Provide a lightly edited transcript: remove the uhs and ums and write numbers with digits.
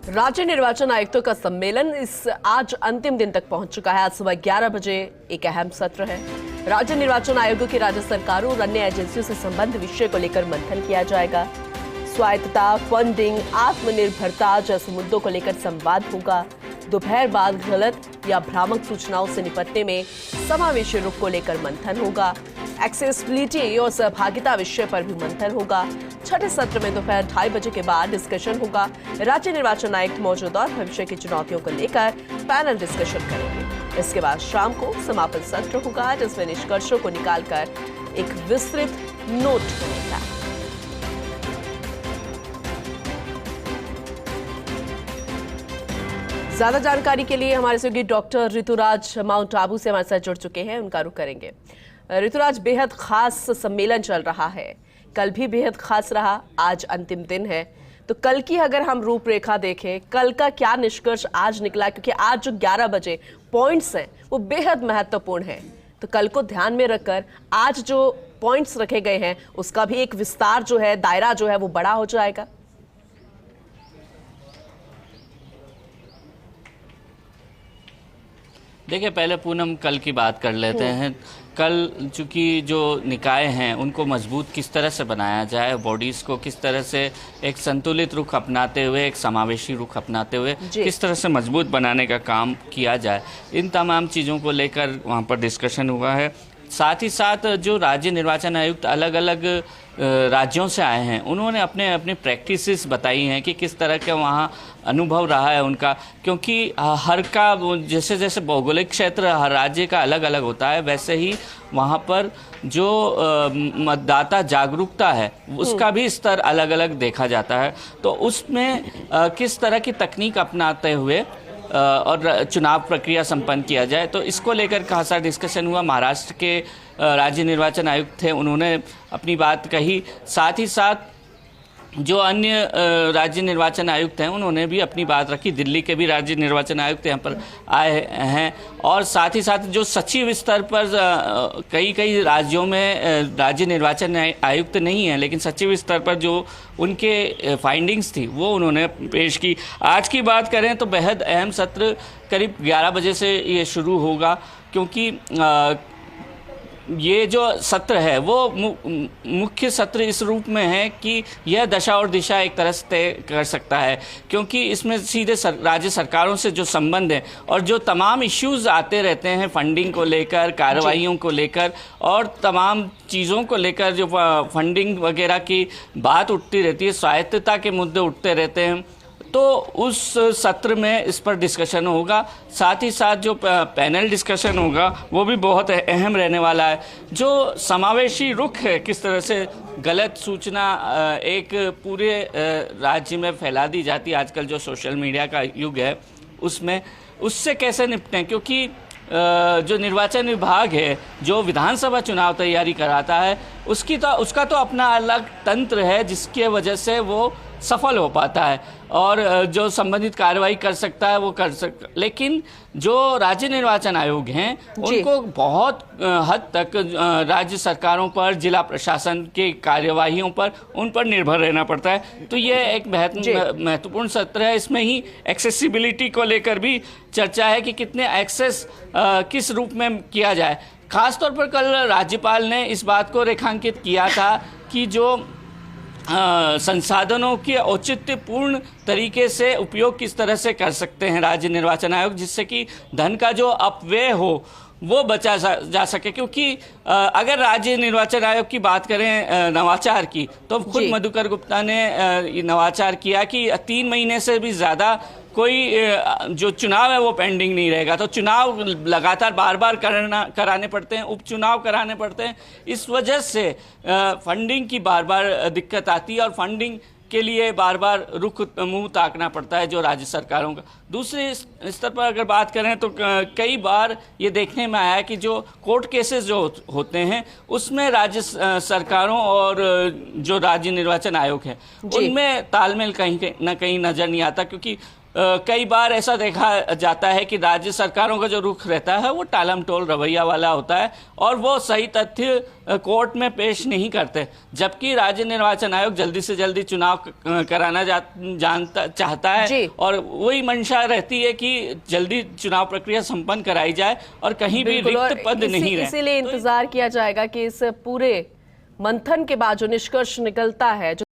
राज्य निर्वाचन आयुक्तों का सम्मेलन आज अंतिम दिन तक पहुंच चुका है। आज सुबह 11 बजे एक अहम सत्र है। राज्य निर्वाचन आयोग की राज्य सरकारों और अन्य एजेंसियों से संबंध विषय को लेकर मंथन किया जाएगा। स्वायत्तता, फंडिंग, आत्मनिर्भरता जैसे मुद्दों को लेकर संवाद होगा। दोपहर बाद गलत या भ्रामक सूचनाओं से निपटने में समावेशी रुख को लेकर मंथन होगा। एक्सेसिबिलिटी और सहभागिता विषय पर भी मंथन होगा। छठे सत्र में दोपहर 2:30 बजे के बाद डिस्कशन होगा। राज्य निर्वाचन आयुक्त मौजूदा और भविष्य की चुनौतियों को लेकर पैनल डिस्कशन करेंगे। इसके बाद शाम को समापन सत्र होगा, जिसमें निष्कर्षों को निकालकर एक विस्तृत नोट बनेगा। ज्यादा जानकारी के लिए हमारे सहयोगी डॉक्टर ऋतुराज माउंट आबू से हमारे साथ जुड़ चुके हैं, उनका रुख करेंगे। ऋतुराज, बेहद खास सम्मेलन चल रहा है, कल भी बेहद खास रहा, आज अंतिम दिन है, तो कल की अगर हम रूपरेखा देखें, कल का क्या निष्कर्ष आज निकला? क्योंकि आज जो 11 बजे पॉइंट्स हैं वो बेहद महत्वपूर्ण है, तो कल को ध्यान में रखकर आज जो पॉइंट्स रखे गए हैं उसका भी एक विस्तार जो है, दायरा जो है वो बड़ा हो जाएगा। देखिए, पहले पूनम कल की बात कर लेते हैं। कल चूँकि जो निकाय हैं उनको मजबूत किस तरह से बनाया जाए, बॉडीज़ को किस तरह से एक संतुलित रुख अपनाते हुए, एक समावेशी रुख अपनाते हुए किस तरह से मजबूत बनाने का काम किया जाए, इन तमाम चीज़ों को लेकर वहाँ पर डिस्कशन हुआ है। साथ ही साथ जो राज्य निर्वाचन आयुक्त अलग अलग राज्यों से आए हैं, उन्होंने अपने अपने प्रैक्टिसेस बताई हैं कि किस तरह का वहाँ अनुभव रहा है उनका, क्योंकि हर का जैसे जैसे भौगोलिक क्षेत्र हर राज्य का अलग अलग होता है, वैसे ही वहाँ पर जो मतदाता जागरूकता है उसका भी स्तर अलग अलग देखा जाता है। तो उसमें किस तरह की तकनीक अपनाते हुए और चुनाव प्रक्रिया संपन्न किया जाए, तो इसको लेकर खासा डिस्कशन हुआ। महाराष्ट्र के राज्य निर्वाचन आयुक्त थे, उन्होंने अपनी बात कही। साथ ही साथ जो अन्य राज्य निर्वाचन आयुक्त हैं उन्होंने भी अपनी बात रखी। दिल्ली के भी राज्य निर्वाचन आयुक्त यहाँ पर आए हैं, और साथ ही साथ जो सचिव स्तर पर कई राज्यों में राज्य निर्वाचन आयुक्त नहीं हैं, लेकिन सचिव स्तर पर जो उनके फाइंडिंग्स थी वो उन्होंने पेश की। आज की बात करें तो बेहद अहम सत्र करीब 11 बजे से ये शुरू होगा, क्योंकि ये जो सत्र है वो मुख्य सत्र इस रूप में है कि यह दशा और दिशा एक तरह से तय कर सकता है, क्योंकि इसमें सीधे राज्य सरकारों से जो संबंध है और जो तमाम इश्यूज़ आते रहते हैं फंडिंग को लेकर, कार्रवाइयों को लेकर और तमाम चीज़ों को लेकर, जो फंडिंग वगैरह की बात उठती रहती है, स्वायत्तता के मुद्दे उठते रहते हैं, तो उस सत्र में इस पर डिस्कशन होगा। साथ ही साथ जो पैनल डिस्कशन होगा वो भी बहुत अहम रहने वाला है। जो समावेशी रुख है, किस तरह से गलत सूचना एक पूरे राज्य में फैला दी जाती है, आजकल जो सोशल मीडिया का युग है उसमें, उससे कैसे निपटें, क्योंकि जो निर्वाचन विभाग है जो विधानसभा चुनाव तैयारी कराता है उसका तो अपना अलग तंत्र है जिसकी वजह से वो सफल हो पाता है और जो संबंधित कार्रवाई कर सकता है वो कर सकता, लेकिन जो राज्य निर्वाचन आयोग हैं उनको बहुत हद तक राज्य सरकारों पर, जिला प्रशासन के कार्यवाहियों पर, उन पर निर्भर रहना पड़ता है। तो ये एक महत्वपूर्ण सत्र है। इसमें ही एक्सेसिबिलिटी को लेकर भी चर्चा है कि कितने एक्सेस किस रूप में किया जाए। खासतौर पर कल राज्यपाल ने इस बात को रेखांकित किया था कि जो संसाधनों के औचित्यपूर्ण तरीके से उपयोग किस तरह से कर सकते हैं राज्य निर्वाचन आयोग, जिससे कि धन का जो अपव्यय हो वो बचा जा सके। क्योंकि अगर राज्य निर्वाचन आयोग की बात करें नवाचार की, तो खुद मधुकर गुप्ता ने नवाचार किया कि 3 महीने से भी ज़्यादा कोई जो चुनाव है वो पेंडिंग नहीं रहेगा। तो चुनाव लगातार बार बार कराने पड़ते हैं, उपचुनाव कराने पड़ते हैं, इस वजह से फंडिंग की बार बार दिक्कत आती है और फंडिंग के लिए बार बार रुख मुंह ताकना पड़ता है जो राज्य सरकारों का। दूसरे स्तर पर अगर बात करें तो कई बार ये देखने में आया कि जो कोर्ट केसेस जो होते हैं उसमें राज्य सरकारों और जो राज्य निर्वाचन आयोग है उनमें तालमेल कहीं न कहीं नज़र नहीं आता, क्योंकि कई बार ऐसा देखा जाता है कि राज्य सरकारों का जो रुख रहता है वो टालम टोल रवैया वाला होता है और वो सही तथ्य कोर्ट में पेश नहीं करते, जबकि राज्य निर्वाचन आयोग जल्दी से जल्दी चुनाव कराना जानता चाहता है और वही मंशा रहती है कि जल्दी चुनाव प्रक्रिया संपन्न कराई जाए और कहीं भी रिक्त पद नहीं रहे। इसीलिए इंतजार किया जाएगा कि इस पूरे मंथन के बाद जो निष्कर्ष निकलता है,